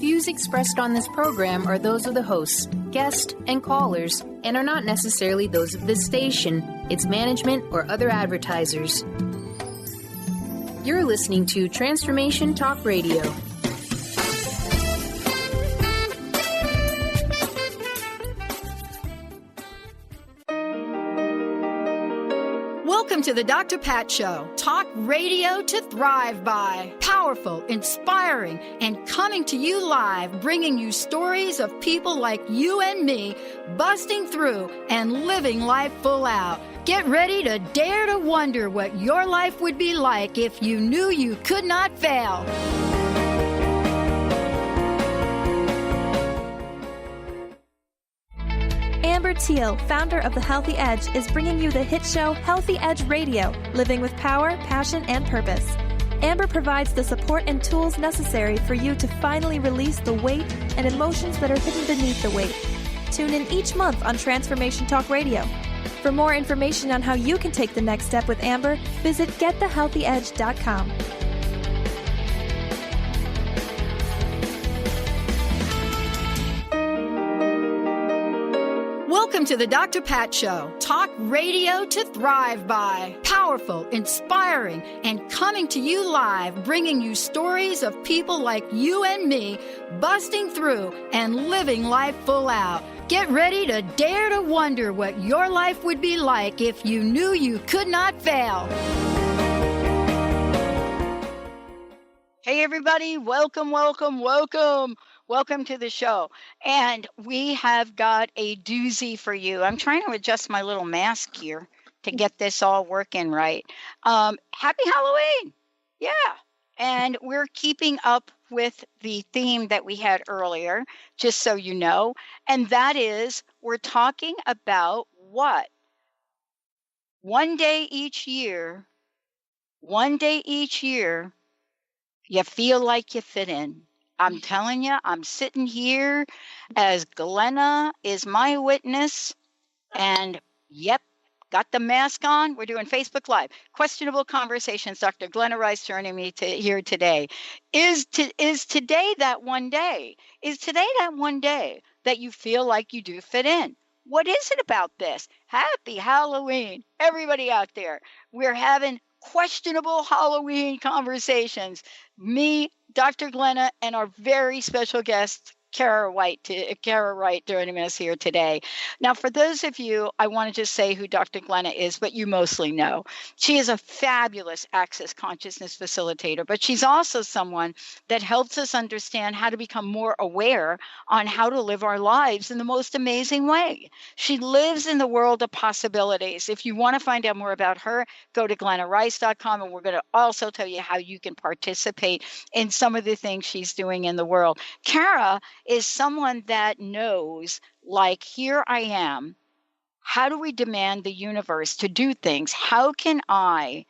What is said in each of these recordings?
views expressed on this program are those of the hosts, guests, and callers, and are not necessarily those of this station, its management, or other advertisers. You're listening to Transformation Talk Radio. Welcome to the Dr. Pat Show. Talk radio to thrive by. Powerful, inspiring, and coming to you live, bringing you stories of people like you and me, busting through and living life full out. Get ready to dare to wonder what your life would be like if you knew you could not fail. Amber Teal, founder of The Healthy Edge, is bringing you the hit show Healthy Edge Radio, living with power, passion, and purpose. Amber provides the support and tools necessary for you to finally release the weight and emotions that are hidden beneath the weight. Tune in each month on Transformation Talk Radio. For more information on how you can take the next step with Amber, visit getthehealthyedge.com. Welcome to the Dr. Pat Show. Talk radio to thrive by. Powerful, inspiring, and coming to you live, bringing you stories of people like you and me, busting through and living life full out. Get ready to dare to wonder what your life would be like if you knew you could not fail. Hey, everybody. Welcome, welcome, welcome. Welcome to the show. And we have got a doozy for you. I'm trying to adjust my little mask here to get this all working right. Happy Halloween. Yeah. And we're keeping up with the theme that we had earlier, just so you know. And that is, we're talking about what? One day each year, you feel like you fit in. I'm telling you, I'm sitting here as Glenna is my witness. And yep, got the mask on. We're doing Facebook Live. Questionable Conversations. Dr. Glenna Rice joining me here today. Is today that one day? Is today that one day that you feel like you do fit in? What is it about this? Happy Halloween, everybody out there. We're having questionable Halloween conversations. Me, Dr. Glenna, and our very special guest, Kara Wright joining us here today. Now, for those of you, I want to just say who Dr. Glenna is, but you mostly know. She is a fabulous Access Consciousness facilitator, but she's also someone that helps us understand how to become more aware on how to live our lives in the most amazing way. She lives in the world of possibilities. If you want to find out more about her, go to glennarice.com, and we're going to also tell you how you can participate in some of the things she's doing in the world. Kara is someone that knows, like, here I am. How do we demand the universe to do things? How can I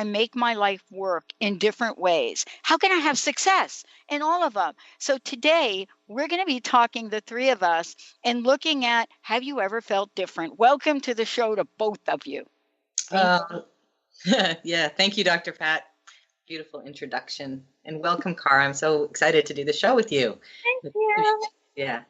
make my life work in different ways? How can I have success in all of them? So today we're going to be talking, the three of us, and looking at, have you ever felt different? Welcome to the show to both of you. Yeah, thank you, Dr. Pat. Beautiful introduction. And welcome, Cara. I'm so excited to do the show with you. Thank you. Yeah.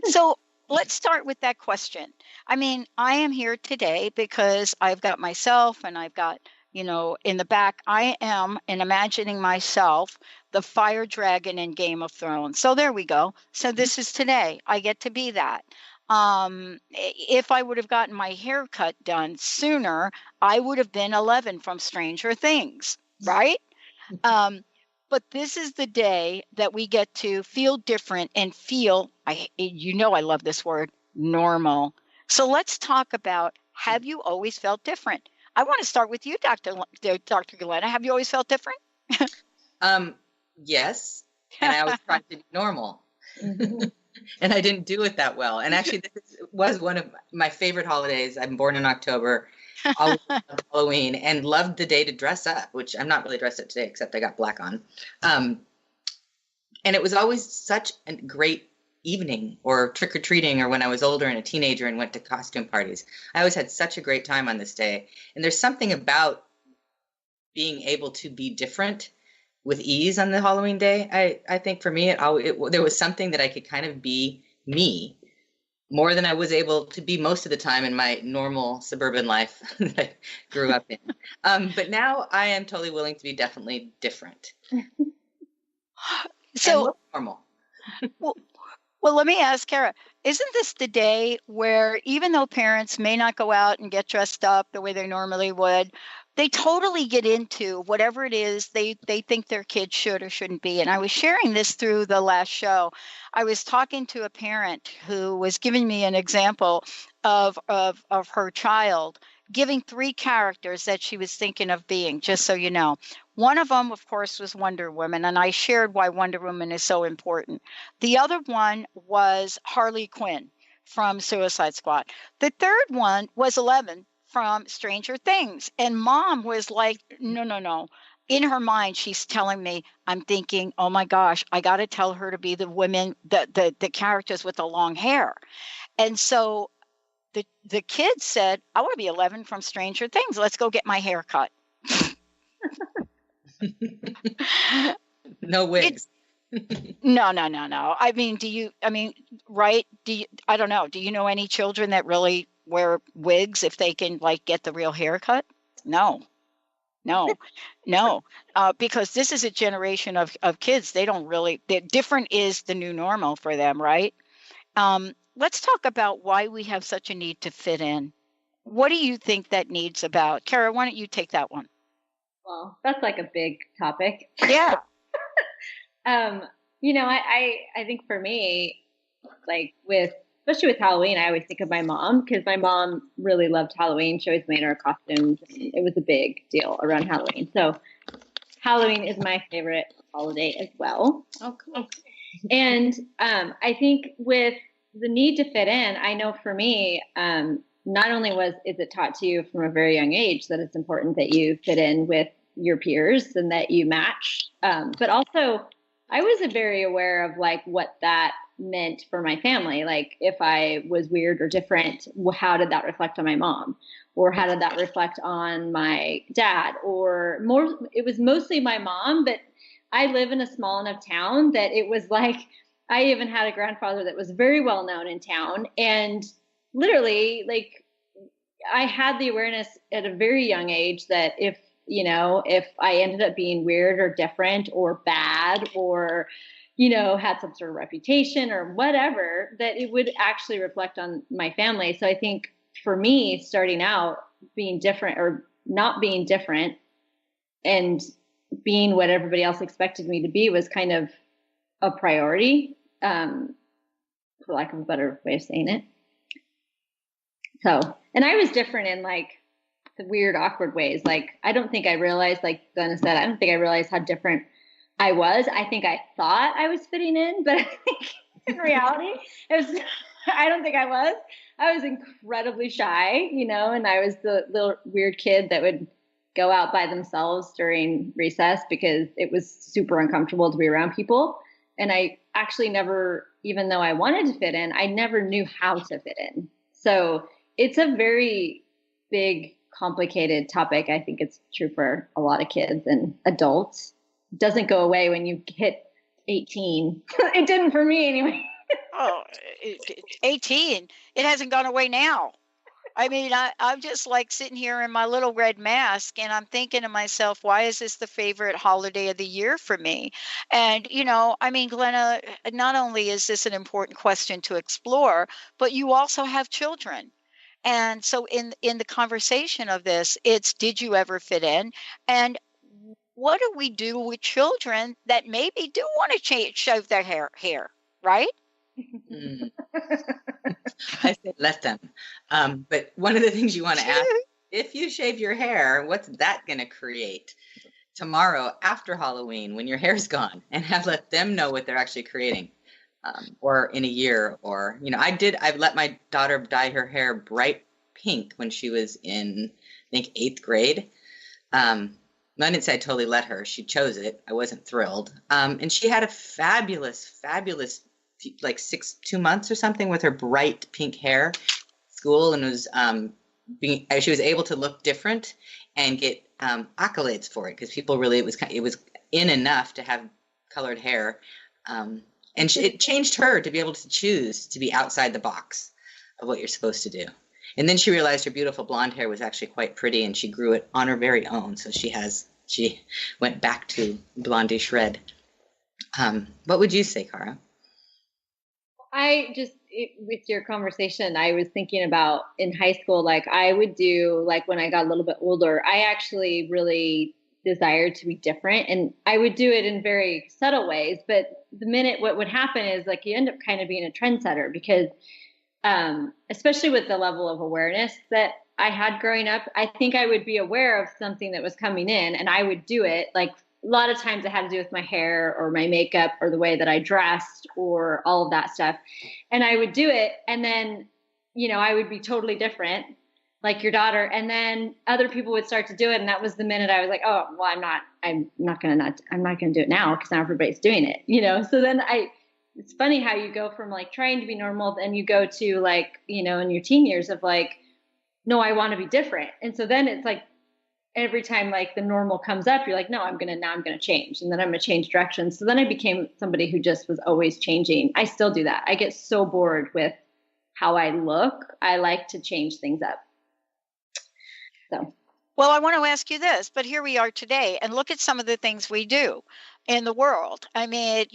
So let's start with that question. I mean, I am here today because I've got myself, and I've got, in the back, I am imagining myself the fire dragon in Game of Thrones. So there we go. So this is today. I get to be that. If I would have gotten my haircut done sooner, I would have been 11 from Stranger Things, right? But this is the day that we get to feel different and feel, I love this word, normal. So let's talk about, have you always felt different? I want to start with you, Dr. Glenna. Have you always felt different? Yes. And I always tried to be normal. And I didn't do it that well. And actually, this was one of my favorite holidays. I'm born in October. Always loved Halloween and loved the day to dress up, which I'm not really dressed up today, except I got black on. And it was always such a great evening, or trick-or-treating, or when I was older and a teenager and went to costume parties. I always had such a great time on this day. And there's something about being able to be different with ease on the Halloween day. I think for me, there was something that I could kind of be me more than I was able to be most of the time in my normal suburban life that I grew up in. But now I am totally willing to be definitely different. So normal. Well, let me ask Kara, isn't this the day where even though parents may not go out and get dressed up the way they normally would, they totally get into whatever it is they think their kids should or shouldn't be? And I was sharing this through the last show. I was talking to a parent who was giving me an example of her child giving 3 characters that she was thinking of being, just so you know. One of them, of course, was Wonder Woman, and I shared why Wonder Woman is so important. The other one was Harley Quinn from Suicide Squad. The third one was 11 from Stranger Things. And Mom was like, no. In her mind, she's telling me, I'm thinking, oh my gosh, I got to tell her to be the women, the characters with the long hair. And so the kid said, I want to be 11 from Stranger Things. Let's go get my hair cut. No wigs. No. I mean, right? I don't know. Do you know any children that really wear wigs if they can like get the real haircut? No. Because this is a generation of kids. They don't really, different is the new normal for them, right? Let's talk about why we have such a need to fit in. What do you think that need's about? Kara, why don't you take that one? Well, that's like a big topic. Yeah. I think for me, like especially with Halloween, I always think of my mom because my mom really loved Halloween. She always made our costumes. It was a big deal around Halloween. So Halloween is my favorite holiday as well. Oh, cool. And I think with the need to fit in, I know for me, not only is it taught to you from a very young age that it's important that you fit in with your peers and that you match, but also I was very aware of like what that meant for my family. Like if I was weird or different, how did that reflect on my mom? Or how did that reflect on my dad? Or more, it was mostly my mom, but I live in a small enough town that it was like, I even had a grandfather that was very well known in town. And literally, like, I had the awareness at a very young age that if I ended up being weird or different or bad or, had some sort of reputation or whatever, that it would actually reflect on my family. So I think for me, starting out being different or not being different and being what everybody else expected me to be was kind of a priority, for lack of a better way of saying it. So, and I was different in like the weird, awkward ways. Like, I don't think I realized, like Glenna said, I don't think I realized how different I was. I think I thought I was fitting in, but I think in reality, I don't think I was. I was incredibly shy, and I was the little weird kid that would go out by themselves during recess because it was super uncomfortable to be around people. And I actually never, even though I wanted to fit in, I never knew how to fit in. So it's a very big, complicated topic. I think it's true for a lot of kids and adults. It doesn't go away when you hit 18. It didn't for me anyway. 18. It hasn't gone away now. I mean, I'm just like sitting here in my little red mask and I'm thinking to myself, why is this the favorite holiday of the year for me? And, Glenna, not only is this an important question to explore, but you also have children. And so in the conversation of this, it's, did you ever fit in? And what do we do with children that maybe do want to shave their hair, right? Mm. I say let them. But one of the things you want to ask, if you shave your hair, what's that going to create tomorrow after Halloween when your hair's gone? And let them know what they're actually creating. Or in a year, or, I've let my daughter dye her hair bright pink when she was in, I think, 8th grade. I didn't say I totally let her. She chose it. I wasn't thrilled. And she had a fabulous, like 2 months or something with her bright pink hair school, and was she was able to look different and get accolades for it because people really, it was in enough to have colored hair. And it changed her to be able to choose to be outside the box of what you're supposed to do. And then she realized her beautiful blonde hair was actually quite pretty, and she grew it on her very own. So she went back to blondish red. What would you say, Cara? With your conversation, I was thinking about in high school, like I would do, like when I got a little bit older, I actually really desired to be different, and I would do it in very subtle ways. But the minute what would happen is like you end up kind of being a trendsetter because, especially with the level of awareness that I had growing up, I think I would be aware of something that was coming in, and I would do it. Like a lot of times it had to do with my hair or my makeup or the way that I dressed or all of that stuff. And I would do it. And then, I would be totally different, like your daughter. And then other people would start to do it. And that was the minute I was like, oh, well, I'm not going to do it now because now everybody's doing it, So then it's funny how you go from like trying to be normal and you go to like, in your teen years of like, no, I want to be different. And so then it's like, every time like the normal comes up, you're like, no, I'm going to change. And then I'm going to change directions. So then I became somebody who just was always changing. I still do that. I get so bored with how I look. I like to change things up. So. Well, I want to ask you this, but here we are today, and look at some of the things we do in the world. I mean,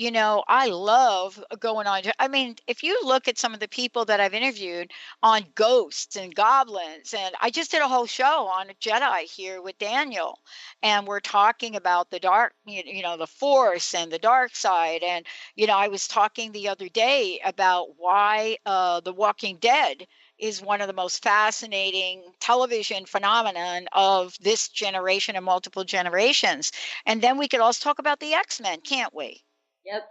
I love going on. I mean, if you look at some of the people that I've interviewed on ghosts and goblins, and I just did a whole show on Jedi here with Daniel, and we're talking about the dark, the Force and the dark side. And, I was talking the other day about why The Walking Dead is one of the most fascinating television phenomenon of this generation and multiple generations. And then we could also talk about the X-Men, can't we? Yep.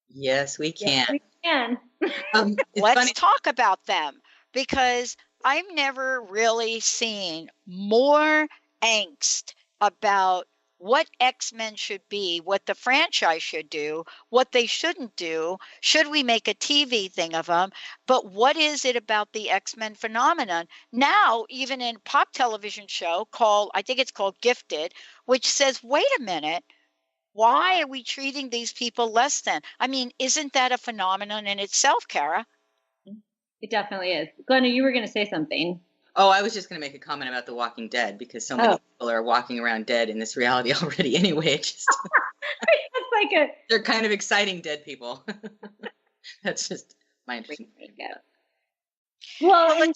Yes, we can. Yes, we can. Let's talk about them, because I've never really seen more angst about what X-Men should be, what the franchise should do, what they shouldn't do. Should we make a TV thing of them? But what is it about the X-Men phenomenon? Now, even in pop television show I think it's called Gifted, which says, wait a minute, why are we treating these people less than? I mean, isn't that a phenomenon in itself, Cara? It definitely is. Glenna, you were going to say something. Oh, I was just going to make a comment about The Walking Dead, because so many people are walking around dead in this reality already anyway. It's they're kind of exciting dead people. That's just my interesting thing. Well,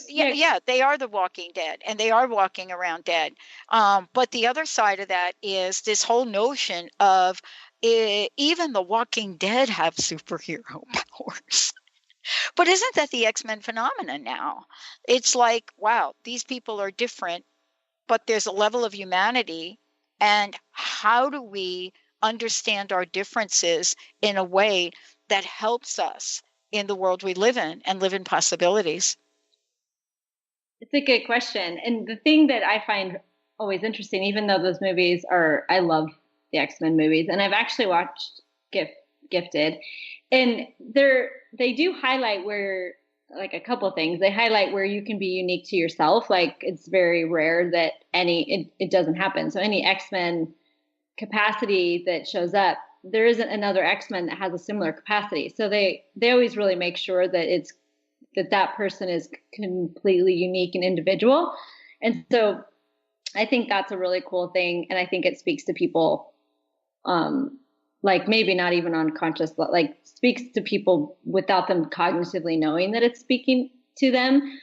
yeah, they are the Walking Dead, and they are walking around dead. But the other side of that is this whole notion of even the Walking Dead have superhero powers. But isn't that the X-Men phenomenon now? It's like, wow, these people are different, but there's a level of humanity. And how do we understand our differences in a way that helps us in the world we live in and live in possibilities? It's a good question. And the thing that I find always interesting, even though those movies I love the X-Men movies, and I've actually watched Gifted, and they do highlight where, like, a couple of things. They highlight where you can be unique to yourself. Like, it's very rare that it doesn't happen. So any X-Men capacity that shows up, there isn't another X-Men that has a similar capacity. So they always really make sure that that person is completely unique and individual. And so I think that's a really cool thing. And I think it speaks to people, like maybe not even unconscious, but like speaks to people without them cognitively knowing that it's speaking to them.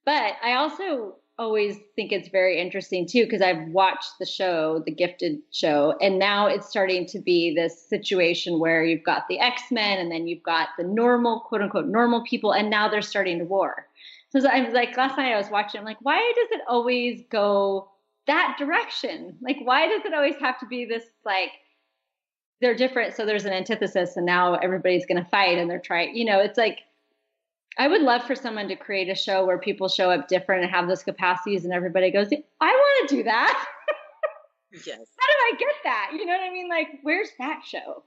But I also always think it's very interesting too, because I've watched the show, the Gifted show, and now it's starting to be this situation where you've got the X-Men and then you've got the normal, quote unquote, normal people, and now they're starting to war. So I was like, last night I was watching, I'm like, why does it always go that direction? Like, why does it always have to be this, like, they're different, so there's an antithesis, and now everybody's going to fight, and they're trying, it's like, I would love for someone to create a show where people show up different and have those capacities, and everybody goes, I want to do that. Yes. How do I get that? You know what I mean? Like, where's that show?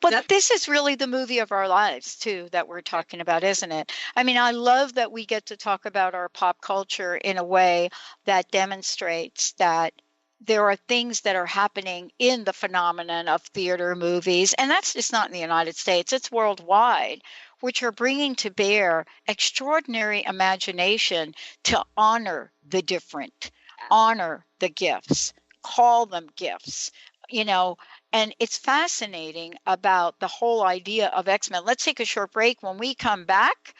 But this is really the movie of our lives, too, that we're talking about, isn't it? I mean, I love that we get to talk about our pop culture in a way that demonstrates that there are things that are happening in the phenomenon of theater movies, and that's just not in the United States, it's worldwide, which are bringing to bear extraordinary imagination to honor the different, honor the gifts, call them gifts, and it's fascinating about the whole idea of X-Men. Let's take a short break. When we come back,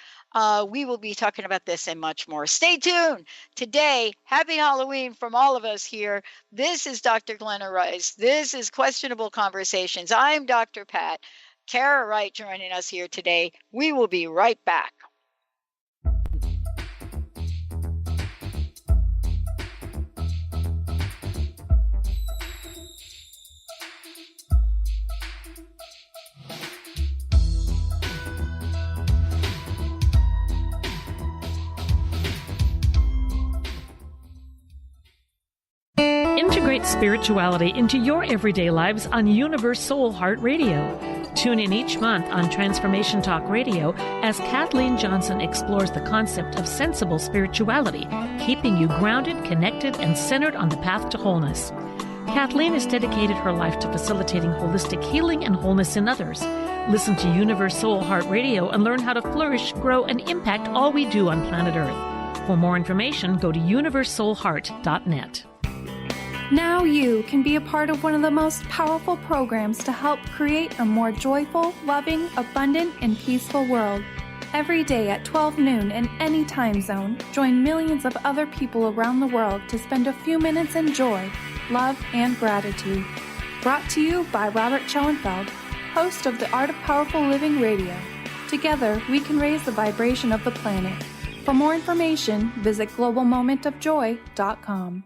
we will be talking about this and much more. Stay tuned. Today, happy Halloween from all of us here. This is Dr. Glenna Rice. This is Questionable Conversations. I'm Dr. Pat. Kara Wright joining us here today. We will be right back. Integrate spirituality into your everyday lives on Universe Soul Heart Radio. Tune in each month on Transformation Talk Radio as Kathleen Johnson explores the concept of sensible spirituality, keeping you grounded, connected, and centered on the path to wholeness. Kathleen has dedicated her life to facilitating holistic healing and wholeness in others. Listen to Universe Soul Heart Radio and learn how to flourish, grow, and impact all we do on planet Earth. For more information, go to universesoulheart.net. Now you can be a part of one of the most powerful programs to help create a more joyful, loving, abundant, and peaceful world. Every day at 12 noon in any time zone, join millions of other people around the world to spend a few minutes in joy, love, and gratitude. Brought to you by Robert Schoenfeld, host of the Art of Powerful Living Radio. Together, we can raise the vibration of the planet. For more information, visit globalmomentofjoy.com.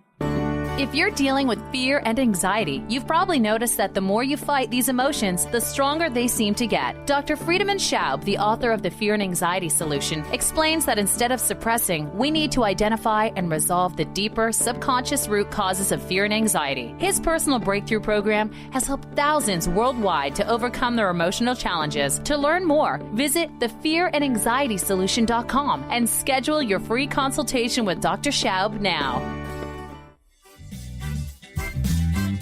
If you're dealing with fear and anxiety, you've probably noticed that the more you fight these emotions, the stronger they seem to get. Dr. Friedemann Schaub, the author of The Fear and Anxiety Solution, explains that instead of suppressing, we need to identify and resolve the deeper, subconscious root causes of fear and anxiety. His personal breakthrough program has helped thousands worldwide to overcome their emotional challenges. To learn more, visit thefearandanxietysolution.com and schedule your free consultation with Dr. Schaub now.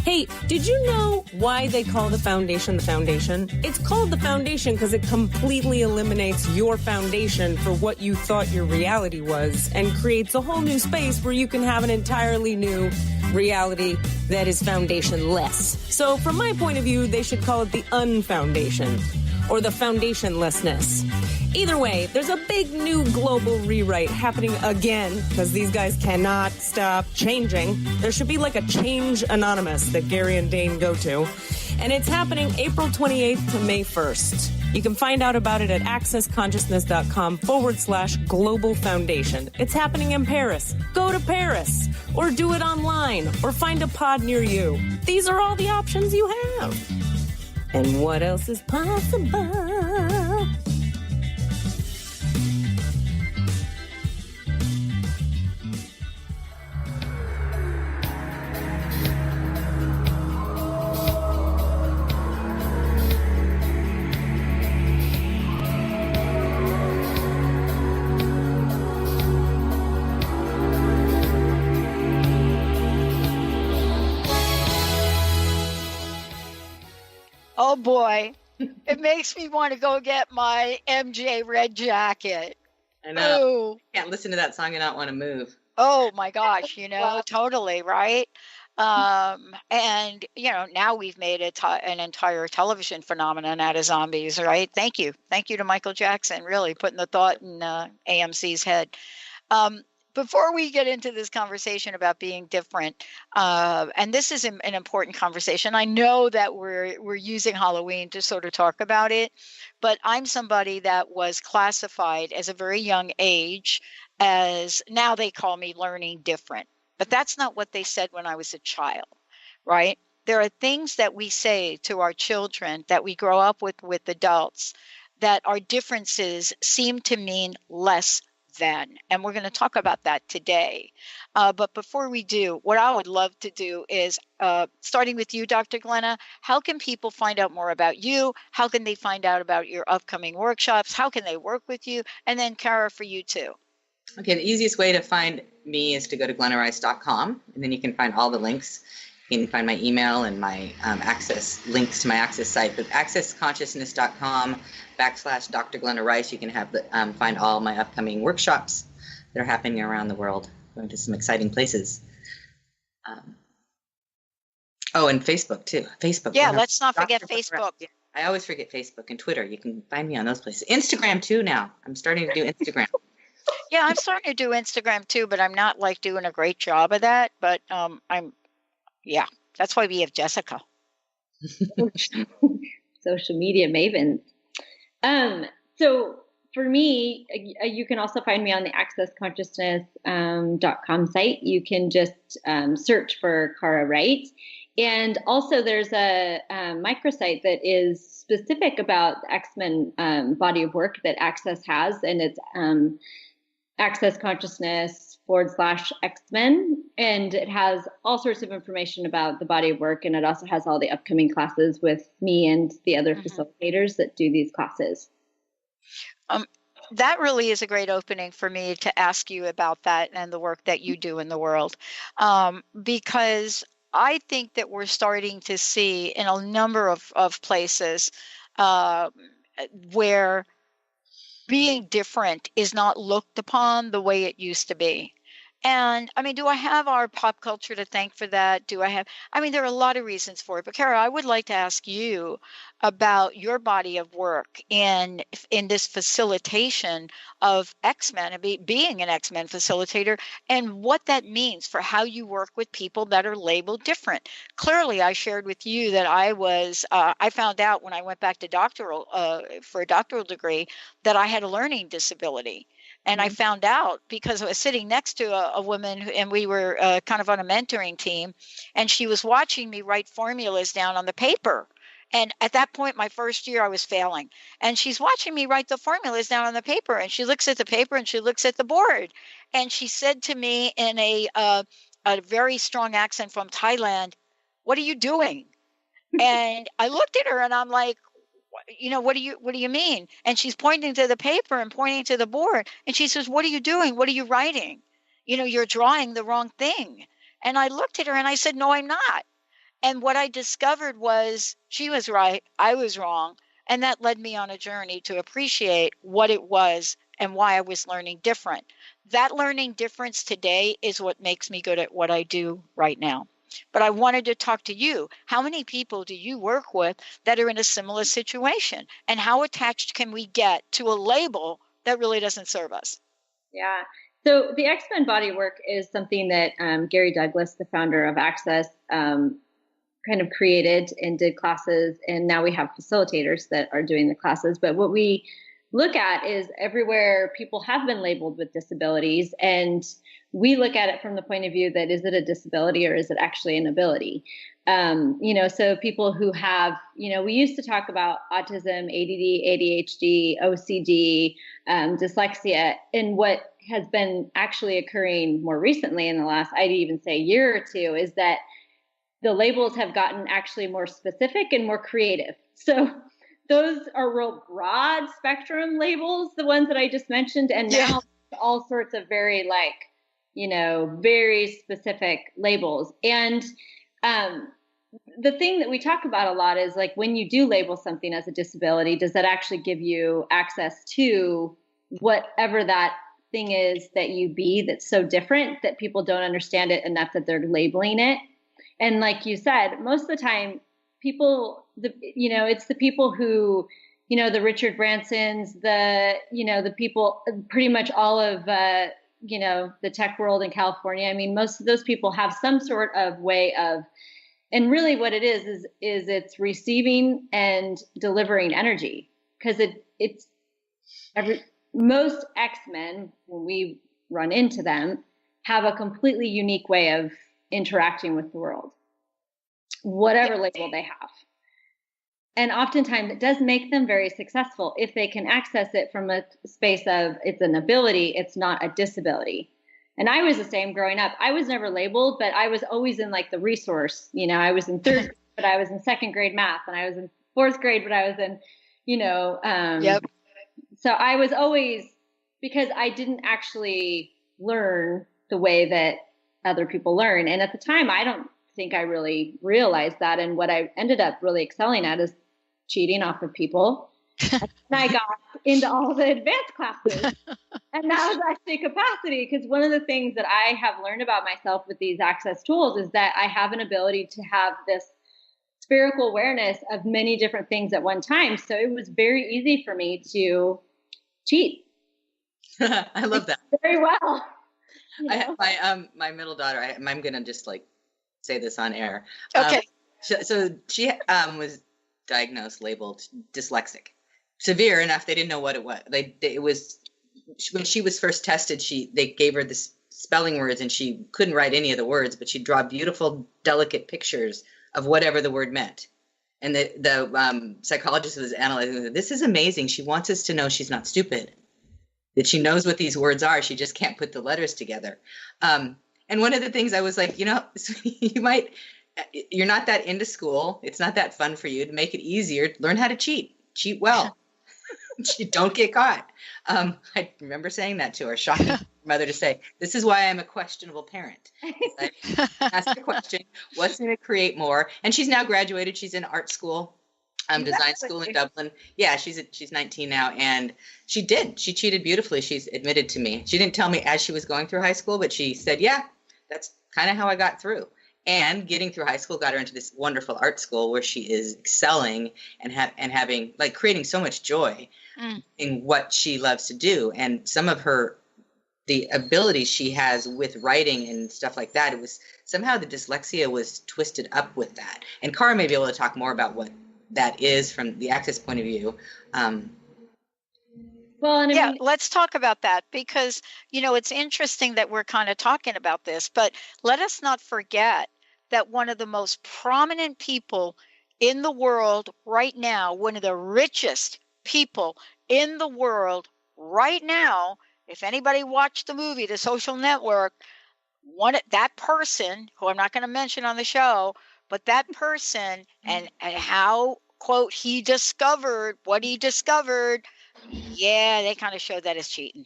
Hey, did you know why they call the foundation? It's called the foundation because it completely eliminates your foundation for what you thought your reality was and creates a whole new space where you can have an entirely new reality that is foundationless. So from my point of view, they should call it the unfoundation or the foundationlessness. Either way, there's a big new global rewrite happening again because these guys cannot stop changing. There should be like a Change Anonymous that Gary and Dane go to. And it's happening April 28th to May 1st. You can find out about it at accessconsciousness.com/global foundation. It's happening in Paris. Go to Paris or do it online or find a pod near you. These are all the options you have. And what else is possible? Oh boy, it makes me want to go get my MJ red jacket. I know. Ooh. Can't listen to that song and not want to move. Oh my gosh, totally, right? And now we've made an entire television phenomenon out of zombies, right? Thank you to Michael Jackson, really putting the thought in AMC's head. Before we get into this conversation about being different, and this is an important conversation. I know that we're using Halloween to sort of talk about it, but I'm somebody that was classified as a very young age as, now they call me learning different. But that's not what they said when I was a child, right? There are things that we say to our children that we grow up with adults that our differences seem to mean less than. And we're going to talk about that today. But before we do, what I would love to do is, starting with you, Dr. Glenna, how can people find out more about you? How can they find out about your upcoming workshops? How can they work with you? And then Kara, for you too. Okay, the easiest way to find me is to go to glennarice.com, and then you can find all the links. You can find my email and my links to my Access site. But accessconsciousness.com/Dr. Glenna Rice, you can find all my upcoming workshops that are happening around the world, going to some exciting places. And Facebook too. Facebook. Yeah, let's not forget Facebook. Yeah, I always forget Facebook and Twitter. You can find me on those places. Instagram too now. I'm starting to do Instagram. Yeah, I'm starting to do Instagram too, but I'm not like doing a great job of that. But that's why we have Jessica. Social media mavens. So for me, you can also find me on the accessconsciousness.com site. You can just search for Cara Wright. And also there's a microsite that is specific about the X-Men body of work that Access has, and it's accessconsciousness/X-Men, and it has all sorts of information about the body of work, and it also has all the upcoming classes with me and the other facilitators that do these classes. That really is a great opening for me to ask you about that and the work that you do in the world, because I think that we're starting to see in a number of places where being different is not looked upon the way it used to be. And I mean, do I have our pop culture to thank for that? There are a lot of reasons for it. But Cara, I would like to ask you about your body of work in this facilitation of X-Men and being an X-Men facilitator, and what that means for how you work with people that are labeled different. Clearly, I shared with you that I found out when I went back to for a doctoral degree that I had a learning disability. And I found out because I was sitting next to a woman, and we were kind of on a mentoring team, and she was watching me write formulas down on the paper. And at that point, my first year, I was failing. And she's watching me write the formulas down on the paper, and she looks at the paper and she looks at the board. And she said to me in a very strong accent from Thailand, "What are you doing?" And I looked at her and I'm like, what do you mean? And she's pointing to the paper and pointing to the board. And she says, "What are you doing? What are you writing? You're drawing the wrong thing." And I looked at her and I said, "No, I'm not." And what I discovered was she was right. I was wrong. And that led me on a journey to appreciate what it was and why I was learning different. That learning difference today is what makes me good at what I do right now. But I wanted to talk to you. How many people do you work with that are in a similar situation? And how attached can we get to a label that really doesn't serve us? Yeah. So the X-Men body work is something that Gary Douglas, the founder of Access, kind of created and did classes. And now we have facilitators that are doing the classes. But what we look at is everywhere people have been labeled with disabilities, and we look at it from the point of view that is it a disability or is it actually an ability? So people who have, we used to talk about autism, ADD, ADHD, OCD, dyslexia, and what has been actually occurring more recently in the last, I'd even say year or two, is that the labels have gotten actually more specific and more creative. So those are real broad spectrum labels, the ones that I just mentioned, and now all sorts of very very specific labels. And the thing that we talk about a lot is when you do label something as a disability, does that actually give you access to whatever that thing is that you be that's so different that people don't understand it enough that they're labeling it? And like you said, most of the time people, it's the people who, the Richard Bransons, the people, pretty much all of, the tech world in California. I mean, most of those people have some sort of way of, and really what it is it's receiving and delivering energy, because most X-Men, when we run into them, have a completely unique way of interacting with the world, whatever label they have. And oftentimes it does make them very successful if they can access it from a space of it's an ability, it's not a disability. And I was the same growing up. I was never labeled, but I was always in the resource. I was in third grade, but I was in second grade math, and I was in fourth grade, but I was in, So I was always because I didn't actually learn the way that other people learn. And at the time, I don't think I really realized that. And what I ended up really excelling at is cheating off of people. And I got into all the advanced classes. And that was actually capacity, because one of the things that I have learned about myself with these access tools is that I have an ability to have this spherical awareness of many different things at one time. So it was very easy for me to cheat. I love that. Very well. My middle daughter, I'm going to just like say this on air. Okay. So she was diagnosed, labeled dyslexic. Severe enough they didn't know what it was. It was when she was first tested. They gave her the spelling words, and she couldn't write any of the words, but she'd draw beautiful, delicate pictures of whatever the word meant. And the psychologist was analyzing. This is amazing. She wants us to know she's not stupid, that she knows what these words are. She just can't put the letters together. And one of the things I was like, you're not that into school. It's not that fun for you. To make it easier, learn how to cheat well. Don't get caught. I remember saying that to her, shocking her mother to say, this is why I'm a questionable parent. I asked the question, what's going to create more? And she's now graduated. She's in art school, design school in Dublin. Yeah, she's 19 now. And she cheated beautifully. She's admitted to me. She didn't tell me as she was going through high school, but she said, yeah, that's kind of how I got through. And getting through high school got her into this wonderful art school where she is excelling and having, like, creating so much joy in what she loves to do. And some of the abilities she has with writing and stuff like that, it was somehow the dyslexia was twisted up with that. And Cara may be able to talk more about what that is from the access point of view. Let's talk about that, because, it's interesting that we're kind of talking about this, but let us not forget that one of the most prominent people in the world right now, one of the richest people in the world right now, if anybody watched the movie, The Social Network, that person, who I'm not going to mention on the show, but that person and how, quote, he discovered what he discovered, yeah, they kind of showed that as cheating.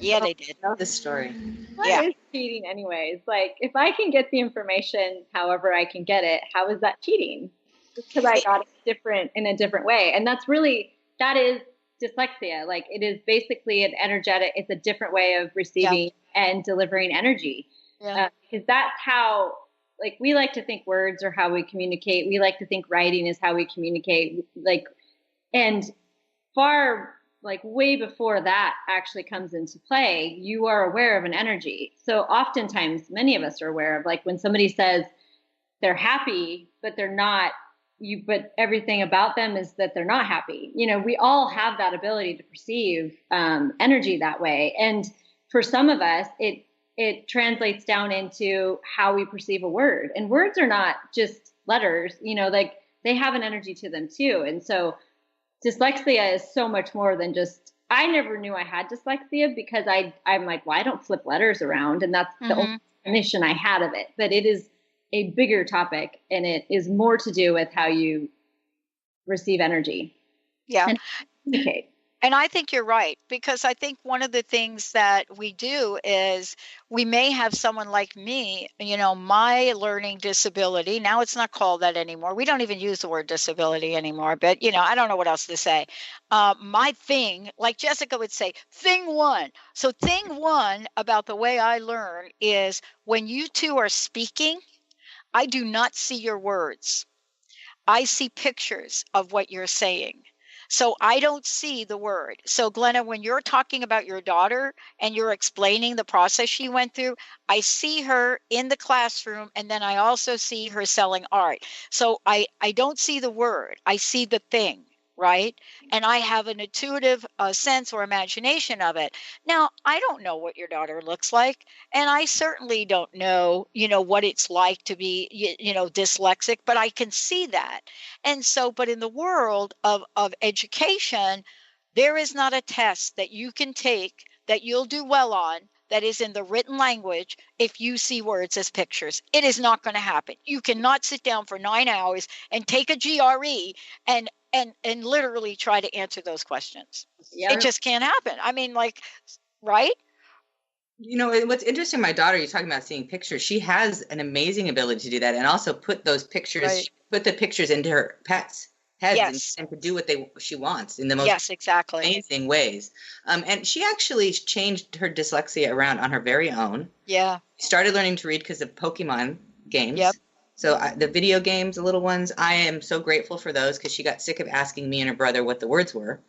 Yeah, they did. I know this story. What is cheating anyways? Like, if I can get the information however I can get it, how is that cheating? Just because I got it in a different way. And that is dyslexia. Like, it is basically it's a different way of receiving and delivering energy. Yeah. Because that's how, like, we like to think words are how we communicate. We like to think writing is how we communicate. And way before that actually comes into play, you are aware of an energy. So oftentimes, many of us are aware of, like, when somebody says they're happy, but they're not, but everything about them is that they're not happy. We all have that ability to perceive energy that way. And for some of us, it translates down into how we perceive a word. And words are not just letters, like, they have an energy to them too. And so dyslexia is so much more than just, I never knew I had dyslexia because I'm like, well, I don't flip letters around. And that's the only definition I had of it. But it is a bigger topic, and it is more to do with how you receive energy. Yeah. And communicate. And I think you're right, because I think one of the things that we do is we may have someone like me, my learning disability. Now it's not called that anymore. We don't even use the word disability anymore, but, I don't know what else to say. My thing, like Jessica would say, thing one. So thing one about the way I learn is when you two are speaking, I do not see your words. I see pictures of what you're saying. So I don't see the word. So Glenna, when you're talking about your daughter and you're explaining the process she went through, I see her in the classroom, and then I also see her selling art. So I don't see the word. I see the thing, right? And I have an intuitive sense or imagination of it. Now, I don't know what your daughter looks like, and I certainly don't know, what it's like to be, dyslexic, but I can see that. And so, but in the world of education, there is not a test that you can take that you'll do well on that is in the written language if you see words as pictures. It is not going to happen. You cannot sit down for 9 hours and take a GRE and and literally try to answer those questions. Yep. It just can't happen. I mean, like, right? You know, what's interesting, my daughter, you're talking about seeing pictures. She has an amazing ability to do that, and also put those pictures, Right. put the pictures into her pets' heads, Yes. and to do what she wants in the most Yes, exactly. amazing ways. And she actually changed her dyslexia around on her very own. Yeah. She started learning to read because of Pokemon games. Yep. So the video games, the little ones, I am so grateful for those, because she got sick of asking me and her brother what the words were.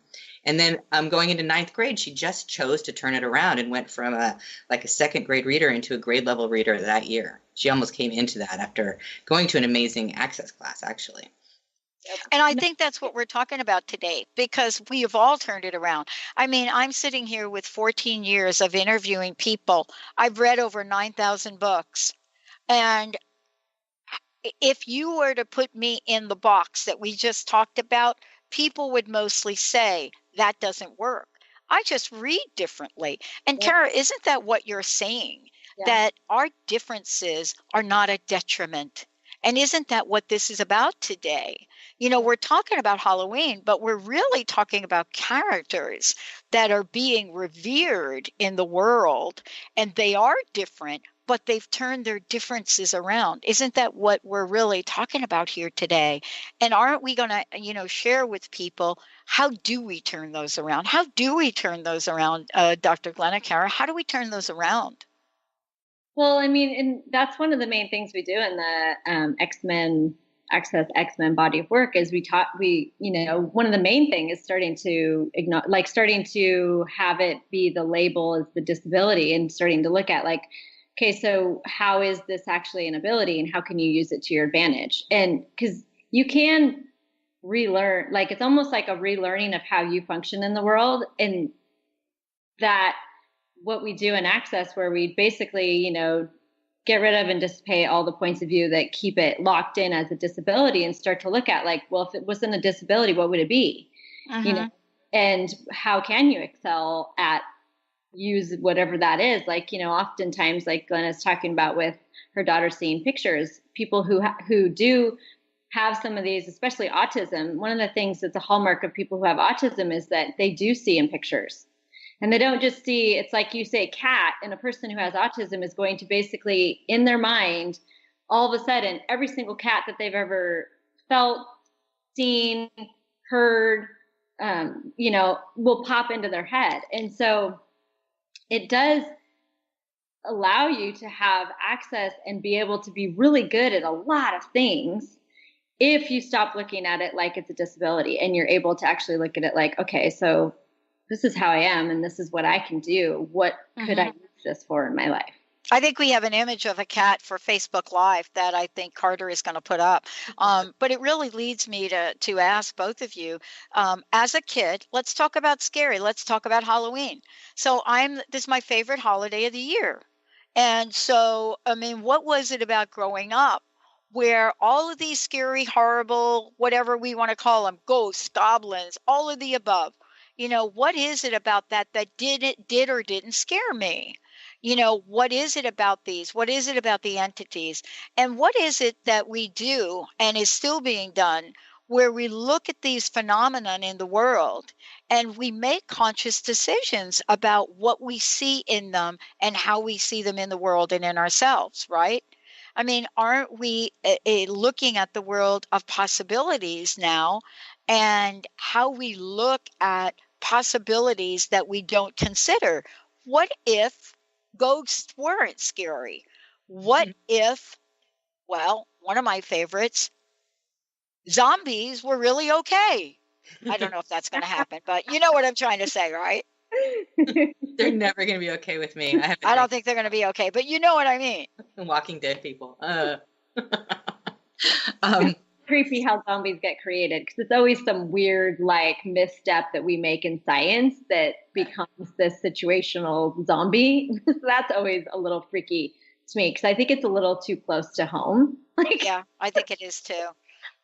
And then going into 9th grade, she just chose to turn it around and went from a 2nd grade reader into a grade level reader that year. She almost came into that after going to an amazing access class, actually. And I think that's what we're talking about today, because we have all turned it around. I mean, I'm sitting here with 14 years of interviewing people. I've read over 9,000 books. And if you were to put me in the box that we just talked about, people would mostly say that doesn't work. I just read differently. And Yeah. Kara, isn't that what you're saying? Yeah. That our differences are not a detriment. And isn't that what this is about today? You know, we're talking about Halloween, but we're really talking about characters that are being revered in the world, and they are different, but they've turned their differences around. Isn't that what we're really talking about here today? And aren't we going to, share with people, how do we turn those around? How do we turn those around, Dr. Glenna, Kara? How do we turn those around? Well, I mean, and that's one of the main things we do in the X-Men body of work is one of the main thing is starting to have it be the label as the disability, and starting to look at okay, so how is this actually an ability, and how can you use it to your advantage? And because you can relearn, it's almost like a relearning of how you function in the world, and that what we do in Access, where we basically, get rid of and dissipate all the points of view that keep it locked in as a disability, and start to look at well, if it wasn't a disability, what would it be? Uh-huh. And how can you excel at use whatever that is? Oftentimes, like Glenna's talking about with her daughter seeing pictures, people who do have some of these, especially autism, one of the things that's a hallmark of people who have autism is that they do see in pictures. And they don't just see, it's like you say cat, and a person who has autism is going to basically, in their mind, all of a sudden, every single cat that they've ever felt, seen, heard, will pop into their head. And so it does allow you to have access and be able to be really good at a lot of things if you stop looking at it like it's a disability, and you're able to actually look at it like, okay, so this is how I am, and this is what I can do. What could I use this for in my life? I think we have an image of a cat for Facebook Live that I think Carter is going to put up. But it really leads me to ask both of you, as a kid, let's talk about scary. Let's talk about Halloween. So this is my favorite holiday of the year. And so, I mean, what was it about growing up where all of these scary, horrible, whatever we want to call them, ghosts, goblins, all of the above, what is it about that did or didn't scare me? What is it about these? What is it about the entities? And what is it that we do and is still being done where we look at these phenomena in the world and we make conscious decisions about what we see in them and how we see them in the world and in ourselves, right? I mean, aren't we looking at the world of possibilities now, and how we look at possibilities that we don't consider? What if ghosts weren't scary? What if, well, one of my favorites, zombies were really okay? I don't know if that's going to happen, but you know what I'm trying to say, right? They're never going to be okay with me. I don't think they're going to be okay, but you know what I mean. Walking Dead people. Creepy how zombies get created, because it's always some weird misstep that we make in science that becomes this situational zombie. So that's always a little freaky to me, because I think it's a little too close to home. Yeah, I think it is too.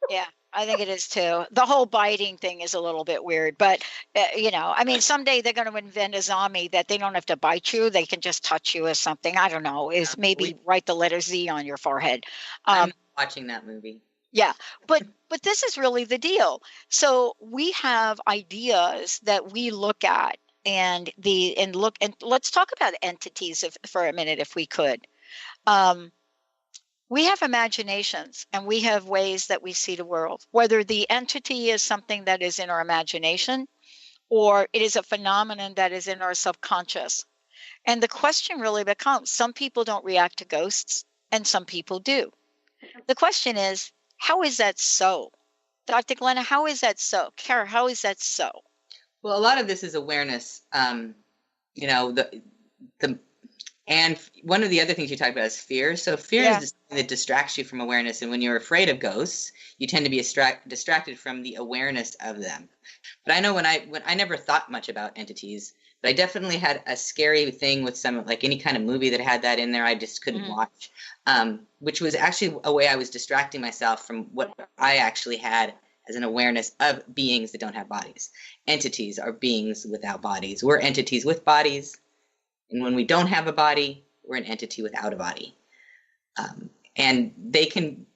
Yeah, I think it is too. The whole biting thing is a little bit weird, but I mean, someday they're going to invent a zombie that they don't have to bite you; they can just touch you or something. I don't know. Is maybe write the letter Z on your forehead. I'm watching that movie. Yeah, but this is really the deal. So we have ideas that we look at, and let's talk about entities for a minute, if we could. We have imaginations, and we have ways that we see the world, whether the entity is something that is in our imagination or it is a phenomenon that is in our subconscious. And the question really becomes, some people don't react to ghosts and some people do. The question is, how is that so? Dr. Glenna, how is that so? Kara, how is that so? Well, a lot of this is awareness. You know, and one of the other things you talked about is fear. So fear is the thing that distracts you from awareness. And when you're afraid of ghosts, you tend to be distracted from the awareness of them. But I know when I never thought much about entities, but I definitely had a scary thing with some, like any kind of movie that had that in there, I just couldn't watch, which was actually a way I was distracting myself from what I actually had as an awareness of beings that don't have bodies. Entities are beings without bodies. We're entities with bodies. And when we don't have a body, we're an entity without a body. And they can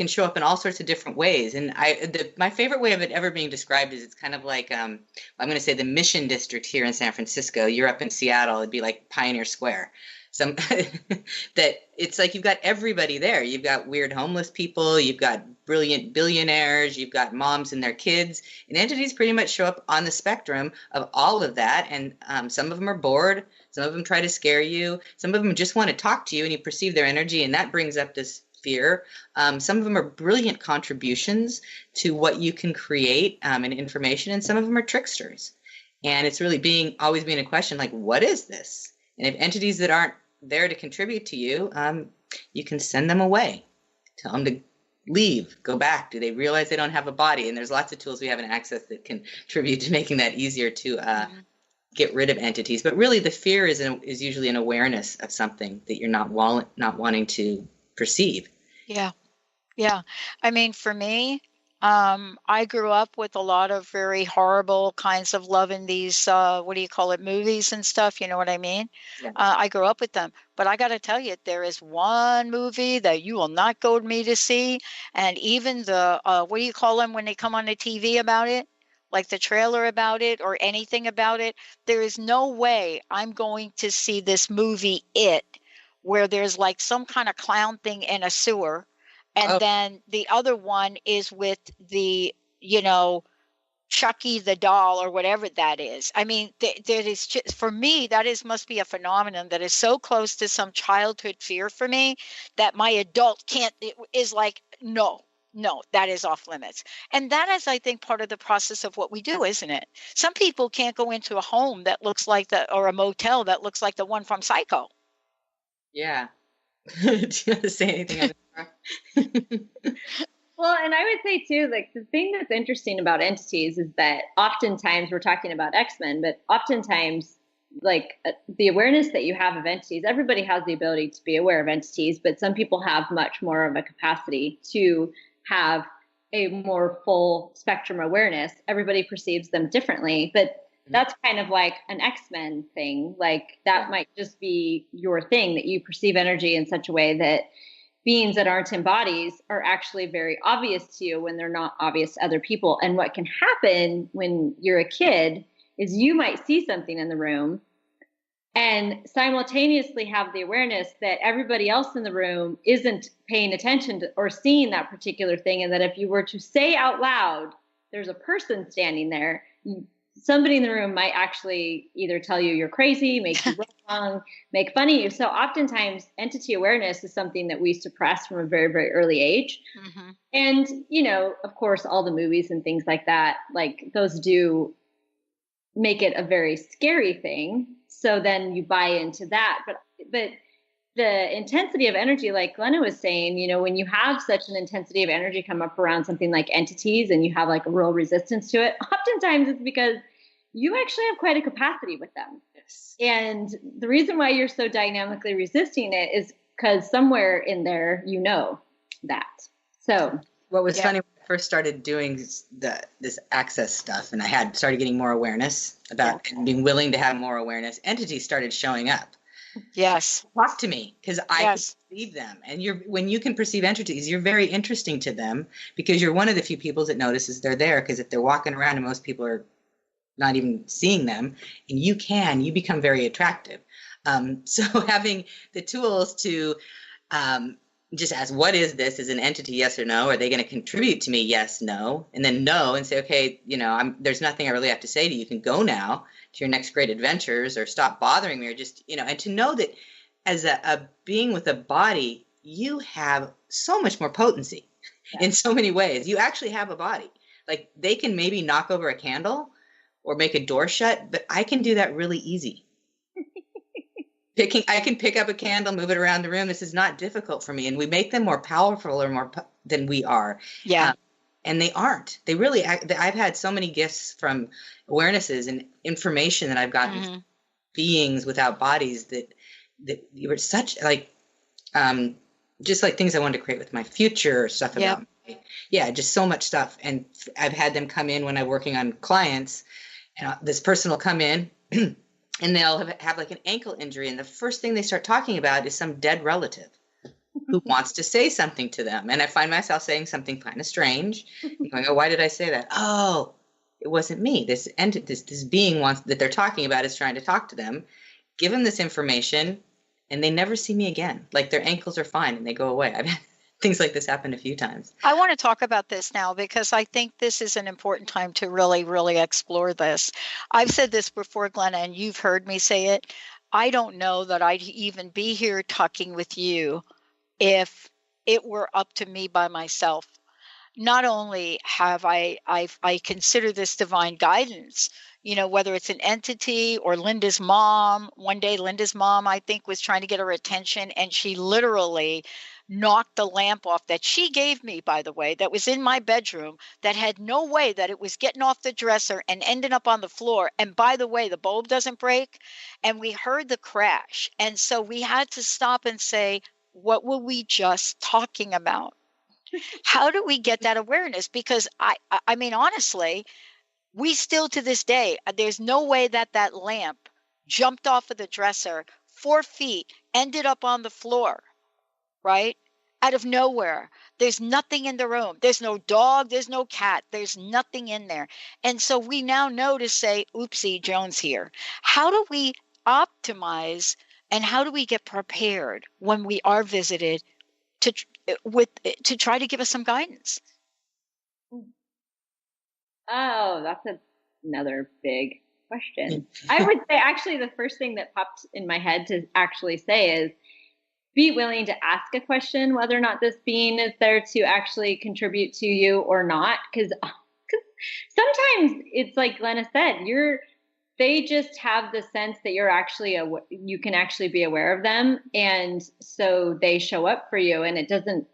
show up in all sorts of different ways. And my favorite way of it ever being described is it's kind of like, I'm going to say the Mission District here in San Francisco. You're up in Seattle, it'd be like Pioneer Square. That it's like you've got everybody there. You've got weird homeless people, you've got brilliant billionaires, you've got moms and their kids, and entities pretty much show up on the spectrum of all of that. And some of them are bored, some of them try to scare you, some of them just want to talk to you and you perceive their energy, and that brings up this fear. Some of them are brilliant contributions to what you can create and information, and some of them are tricksters. And it's really always being a question like, what is this? And if entities that aren't there to contribute to you, you can send them away. Tell them to leave, go back. Do they realize they don't have a body? And there's lots of tools we have in Access that contribute to making that easier to get rid of entities. But really, the fear is usually an awareness of something that you're not wanting to perceive. Yeah. I mean, for me, I grew up with a lot of very horrible kinds of love in these, movies and stuff. You know what I mean? Yeah. I grew up with them. But I got to tell you, there is one movie that you will not go with me to see. And even the, when they come on the TV about it? Like the trailer about it or anything about it. There is no way I'm going to see this movie, It, where there's like some kind of clown thing in a sewer. And then the other one is with the, Chucky the doll or whatever that is. I mean, that is just, for me, must be a phenomenon that is so close to some childhood fear for me that my adult is like, no, that is off limits. And that is, I think, part of the process of what we do, isn't it? Some people can't go into a home that looks like or a motel that looks like the one from Psycho. Yeah. Do you want to say anything? Well, and I would say too, like the thing that's interesting about entities is that oftentimes we're talking about X-Men, but oftentimes like the awareness that you have of entities, everybody has the ability to be aware of entities, but some people have much more of a capacity to have a more full spectrum awareness. Everybody perceives them differently, but that's kind of like an X-Men thing. Like that might just be your thing, that you perceive energy in such a way that beings that aren't in bodies are actually very obvious to you when they're not obvious to other people. And what can happen when you're a kid is you might see something in the room and simultaneously have the awareness that everybody else in the room isn't paying attention to or seeing that particular thing. And that if you were to say out loud, there's a person standing there, somebody in the room might actually either tell you you're crazy, make you wrong, make fun of you. So oftentimes entity awareness is something that we suppress from a very, very early age. Mm-hmm. And, of course, all the movies and things like that, like those do make it a very scary thing. So then you buy into that. But the intensity of energy, like Glenna was saying, when you have such an intensity of energy come up around something like entities and you have like a real resistance to it, oftentimes it's because you actually have quite a capacity with them. Yes. And the reason why you're so dynamically resisting it is because somewhere in there, that. So what was funny when I first started doing this Access stuff and I started getting more awareness about and being willing to have more awareness, entities started showing up. Yes. Talk to me, because I can Yes. perceive them. And when you can perceive entities, you're very interesting to them, because you're one of the few people that notices they're there. Because if they're walking around and most people are not even seeing them, and you become very attractive. So having the tools to just ask, what is this? Is an entity, yes or no? Are they going to contribute to me? Yes, no. And then no, and say, okay, there's nothing I really have to say to you. You can go now to your next great adventures, or stop bothering me, or just, and to know that as a being with a body, you have so much more potency in so many ways. You actually have a body. Like, they can maybe knock over a candle or make a door shut, but I can do that really easy. I can pick up a candle, move it around the room. This is not difficult for me. And we make them more powerful or than we are. Yeah. And they aren't. They really, I've had so many gifts from awarenesses and information that I've gotten from beings without bodies that you were such just like things I wanted to create with my future, stuff about just so much stuff. And I've had them come in when I'm working on clients, and this person will come in and they'll have like an ankle injury, and the first thing they start talking about is some dead relative who wants to say something to them. And I find myself saying something kind of strange, and going, oh, why did I say that? Oh, it wasn't me. This being that they're talking about is trying to talk to them. Give them this information, and they never see me again. Like, their ankles are fine and they go away. I've had things like this happen a few times. I want to talk about this now, because I think this is an important time to really, really explore this. I've said this before, Glenna, and you've heard me say it. I don't know that I'd even be here talking with you if it were up to me by myself. Not only have I consider this divine guidance, whether it's an entity or Linda's mom. One day, Linda's mom, I think, was trying to get her attention, and she literally knocked the lamp off that she gave me, by the way, that was in my bedroom, that had no way that it was getting off the dresser and ending up on the floor. And by the way, the bulb doesn't break. And we heard the crash. And so we had to stop and say, what were we just talking about? How do we get that awareness? Because I mean, honestly, we still to this day, there's no way that lamp jumped off of the dresser 4 feet, ended up on the floor, right? Out of nowhere. There's nothing in the room. There's no dog. There's no cat. There's nothing in there. And so we now know to say, oopsie, Jones here. How do we optimize, and how do we get prepared when we are visited to try to give us some guidance? Oh, that's another big question. I would say, actually, the first thing that popped in my head to actually say is, be willing to ask a question, whether or not this being is there to actually contribute to you or not. Because sometimes it's like Glenna said, they just have the sense that you can actually be aware of them. And so they show up for you. And it doesn't,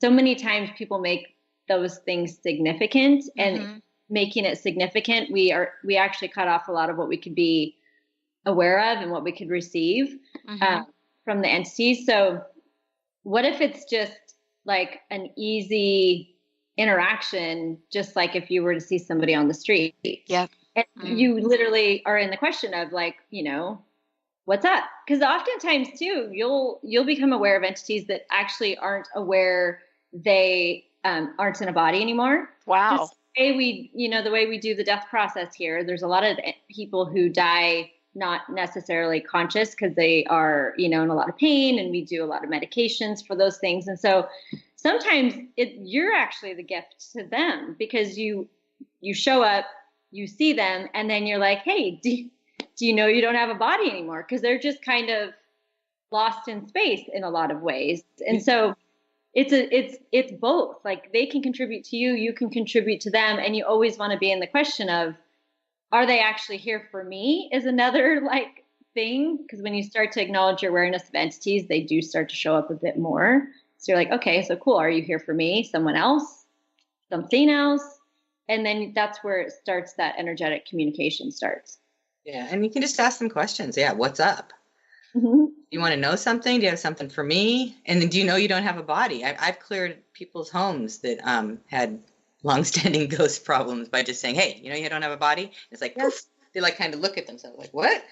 so many times people make those things significant, and making it significant, we actually cut off a lot of what we could be aware of and what we could receive from the entities. So what if it's just like an easy interaction, just like if you were to see somebody on the street? Yeah. And you literally are in the question of like, what's up? Because oftentimes too, you'll become aware of entities that actually aren't aware they aren't in a body anymore. Wow. Just the way we do the death process here, there's a lot of people who die not necessarily conscious because they are, in a lot of pain, and we do a lot of medications for those things. And so sometimes you're actually the gift to them, because you show up, you see them, and then you're like, hey, do you know you don't have a body anymore? Because they're just kind of lost in space in a lot of ways. And so it's both. Like, they can contribute to you, you can contribute to them, and you always want to be in the question of, are they actually here for me, is another thing. Because when you start to acknowledge your awareness of entities, they do start to show up a bit more. So you're like, okay, so cool. Are you here for me? Someone else? Something else? And then that's where it starts, that energetic communication starts. Yeah. And you can just ask them questions. Yeah. What's up? Mm-hmm. You want to know something? Do you have something for me? And then, do you know you don't have a body? I've cleared people's homes that had long-standing ghost problems by just saying, hey, you don't have a body? It's like, yes. They kind of look at themselves like, what?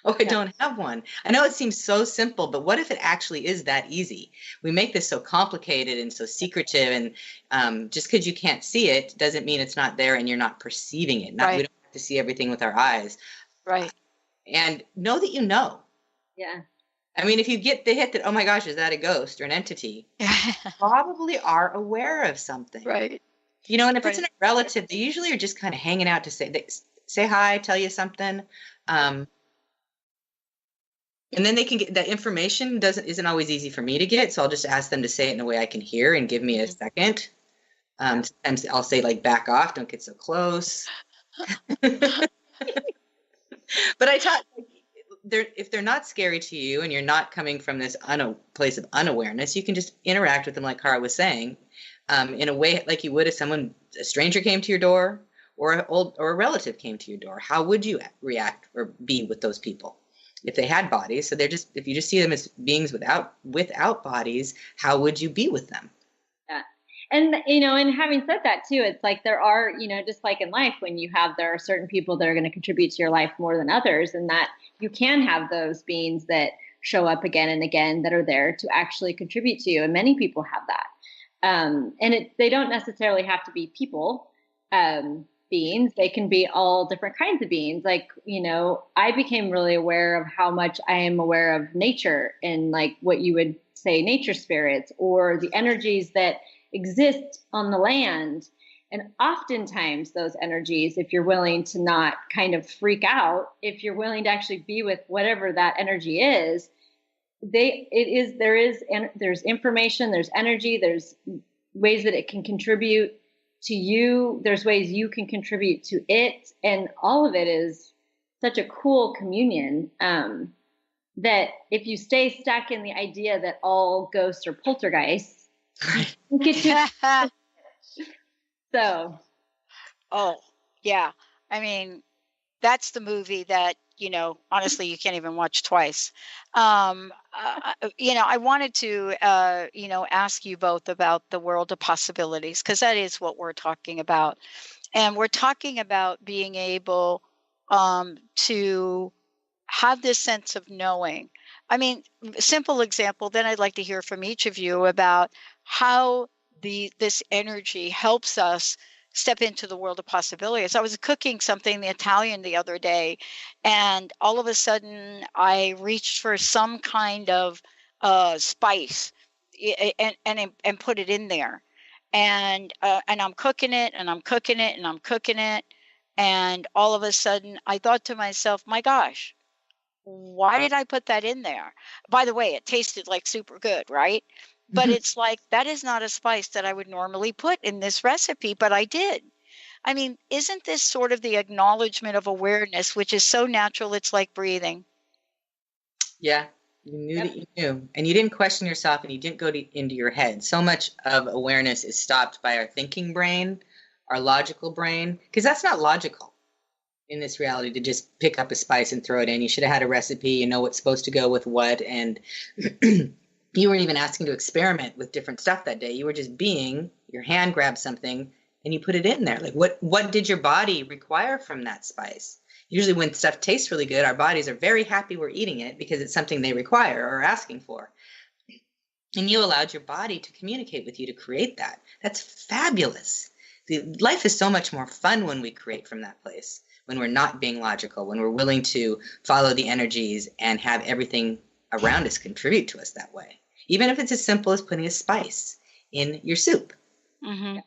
Oh, I don't have one. I know it seems so simple, but what if it actually is that easy? We make this so complicated and so secretive, and just because you can't see it doesn't mean it's not there and you're not perceiving it. We don't have to see everything with our eyes. Right. And know that you know. Yeah. I mean, if you get the hit that, oh my gosh, is that a ghost or an entity? You probably are aware of something. Right. You know, and if it's a relative, they usually are just kind of hanging out to say hi, tell you something. And then they can get that information isn't always easy for me to get. So I'll just ask them to say it in a way I can hear and give me a second. Sometimes I'll say like, back off, don't get so close. But I taught, if they're not scary to you and you're not coming from this place of unawareness, you can just interact with them like Cara was saying, in a way like you would if a stranger came to your door or a relative came to your door. How would you react or be with those people if they had bodies? So if you just see them as beings without bodies, how would you be with them? Yeah. And, and having said that too, it's like there are, just like in life, when there are certain people that are going to contribute to your life more than others, and that you can have those beings that show up again and again that are there to actually contribute to you. And many people have that. And they don't necessarily have to be people, beings. They can be all different kinds of beings. Like, I became really aware of how much I am aware of nature and like what you would say nature spirits or the energies that exist on the land. And oftentimes those energies, if you're willing to not kind of freak out, if you're willing to actually be with whatever that energy is, there's information, there's energy, there's ways that it can contribute to you. There's ways you can contribute to it. And all of it is such a cool communion, that if you stay stuck in the idea that all ghosts are poltergeists, you get to so. Oh, yeah. I mean, that's the movie that, honestly, you can't even watch twice. I wanted to, ask you both about the world of possibilities, because that is what we're talking about. And we're talking about being able to have this sense of knowing. I mean, simple example, then I'd like to hear from each of you about how this energy helps us step into the world of possibilities. I was cooking something the Italian the other day, and all of a sudden I reached for some kind of spice and put it in there. And I'm cooking it and I'm cooking it and I'm cooking it. And all of a sudden I thought to myself, my gosh, why did I put that in there? By the way, it tasted like super good, right? But it's like, that is not a spice that I would normally put in this recipe, but I did. I mean, isn't this sort of the acknowledgement of awareness, which is so natural, it's like breathing? Yeah, you knew that you knew. And you didn't question yourself and you didn't go into your head. So much of awareness is stopped by our thinking brain, our logical brain, because that's not logical in this reality to just pick up a spice and throw it in. You should have had a recipe, you know what's supposed to go with what, and you weren't even asking to experiment with different stuff that day. You were just being, your hand grabbed something and you put it in there. Like what did your body require from that spice? Usually when stuff tastes really good, our bodies are very happy we're eating it because it's something they require or are asking for. And you allowed your body to communicate with you to create that. That's fabulous. Life is so much more fun when we create from that place, when we're not being logical, when we're willing to follow the energies and have everything around us contribute to us that way. Even if it's as simple as putting a spice in your soup. Mm-hmm.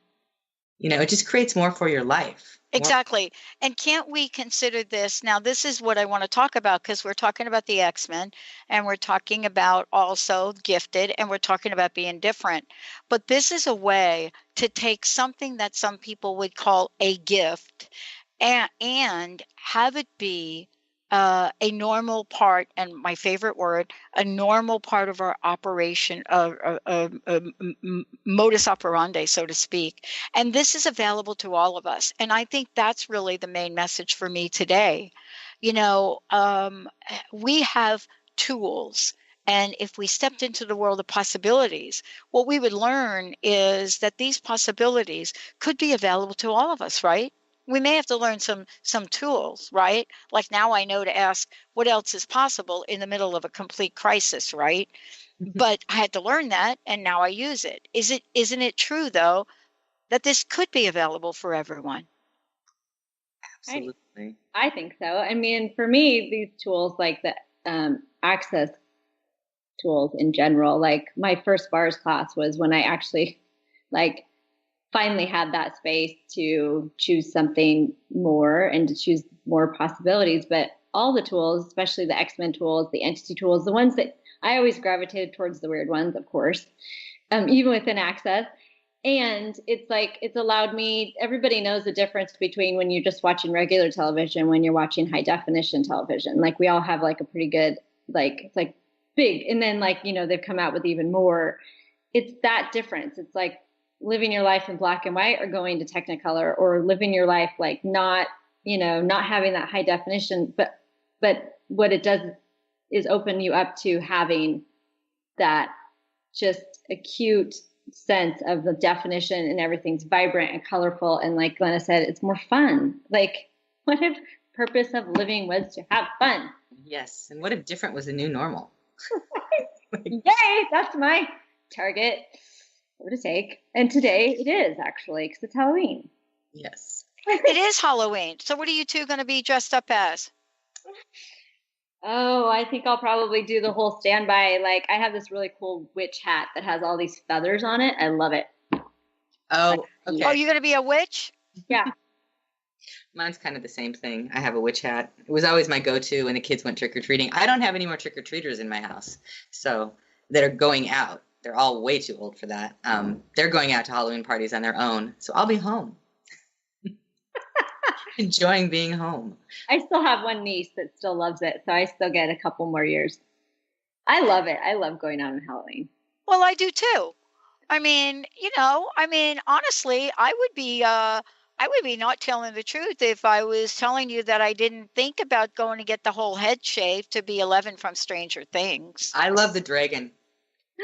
You know, it just creates more for your life. Exactly. And can't we consider this? Now, this is what I want to talk about, because we're talking about the X-Men and we're talking about also gifted and we're talking about being different. But this is a way to take something that some people would call a gift and have it be a normal part, and my favorite word, a normal part of our operation, modus operandi, so to speak. And this is available to all of us. And I think that's really the main message for me today. You know, we have tools. And if we stepped into the world of possibilities, what we would learn is that these possibilities could be available to all of us, right? we may have to learn some tools, right? Like now I know to ask what else is possible in the middle of a complete crisis, right? But I had to learn that, and now I use it. Isn't it true though that this could be available for everyone? Absolutely. I think so. I mean, for me, these tools like the access tools in general, like my first bars class was when I actually like finally had that space to choose something more and to choose more possibilities. But all the tools, especially the X-Men tools, the entity tools, the ones that I always gravitated towards, the weird ones, of course, even within access. And it's like, it's allowed me, everybody knows the difference between when you're just watching regular television, when you're watching high definition television. Like we all have like a pretty good, like, it's like big. And then like, you know, they've come out with even more. It's that difference. It's like living your life in black and white or going to Technicolor, or living your life like not, you know, not having that high definition. But what it does is open you up to having that just acute sense of the definition, and everything's vibrant and colorful. And like Glenna said, it's more fun. Like, what if purpose of living was to have fun? Yes. And what if different was the new normal? Yay! That's my target. What to take. And today it is actually, because it's Halloween. Yes. It is Halloween. So what are you two going to be dressed up as? Oh, I think I'll probably do the whole standby. Like, I have this really cool witch hat that has all these feathers on it. I love it. Oh, okay. Oh, you're going to be a witch? Yeah. Mine's kind of the same thing. I have a witch hat. It was always my go-to when the kids went trick-or-treating. I don't have any more trick-or-treaters in my house, so that are going out. They're all way too old for that. They're going out to Halloween parties on their own, so I'll be home. Enjoying being home. I still have one niece that still loves it, so I still get a couple more years. I love it. I love going out on Halloween. Well, I do too. I mean, honestly, I would be not telling the truth if I was telling you that I didn't think about going to get the whole head shaved to be 11 from Stranger Things. I love the dragon.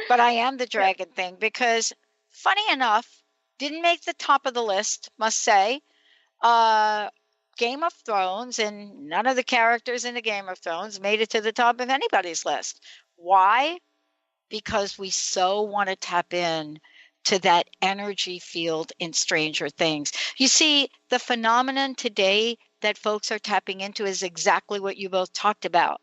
But I am the dragon thing because, funny enough, didn't make the top of the list, must say. Game of Thrones, and none of the characters in the Game of Thrones made it to the top of anybody's list. Why? Because we so want to tap in to that energy field in Stranger Things. You see, the phenomenon today that folks are tapping into is exactly what you both talked about.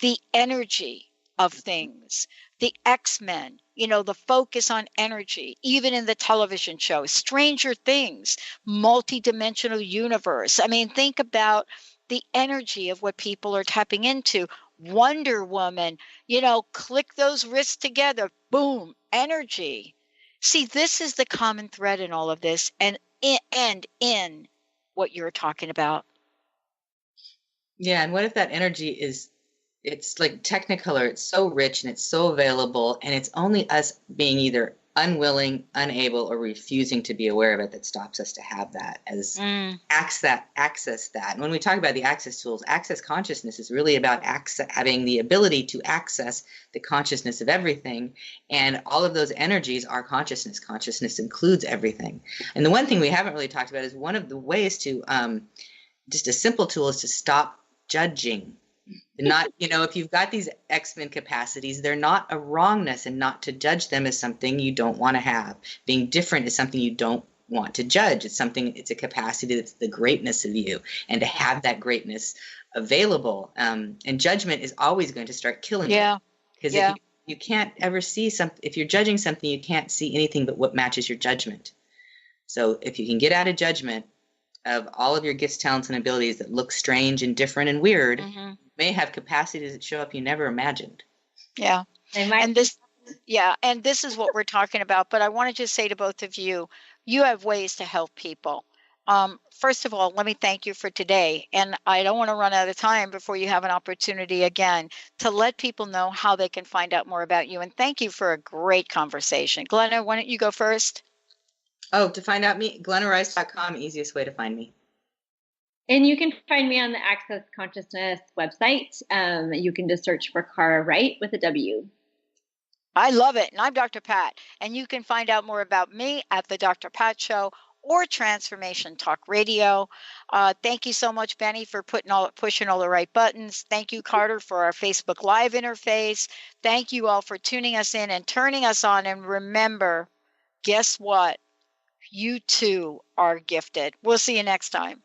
The energy of things, the X-Men, the focus on energy, even in the television show, Stranger Things, multi-dimensional universe. I mean, think about the energy of what people are tapping into. Wonder Woman, click those wrists together, boom, energy. See, this is the common thread in all of this, and in what you're talking about. Yeah, and what if that energy it's like Technicolor, it's so rich and it's so available, and it's only us being either unwilling, unable, or refusing to be aware of it that stops us to have that as access that. And when we talk about the access tools, access consciousness is really about having the ability to access the consciousness of everything, and all of those energies are consciousness. Consciousness includes everything. And the one thing we haven't really talked about is one of the ways to just a simple tool is to stop judging. Not, if you've got these X-Men capacities, they're not a wrongness, and not to judge them as something you don't want to have. Being different is something you don't want to judge. It's a capacity that's the greatness of you, and to have that greatness available. And judgment is always going to start killing you. Because if you can't ever see something, if you're judging something, you can't see anything but what matches your judgment. So if you can get out of judgment of all of your gifts, talents, and abilities that look strange and different and weird, may have capacities that show up you never imagined. Yeah. And this is what we're talking about. But I want to just say to both of you, you have ways to help people. First of all, let me thank you for today. And I don't want to run out of time before you have an opportunity again to let people know how they can find out more about you. And thank you for a great conversation. Glenna, why don't you go first? Oh, to find out me, glennarice.com, easiest way to find me. And you can find me on the Access Consciousness website. You can just search for Cara Wright with a W. I love it. And I'm Dr. Pat. And you can find out more about me at the Dr. Pat Show or Transformation Talk Radio. Thank you so much, Benny, for pushing all the right buttons. Thank you, Carter, for our Facebook Live interface. Thank you all for tuning us in and turning us on. And remember, guess what? You too are gifted. We'll see you next time.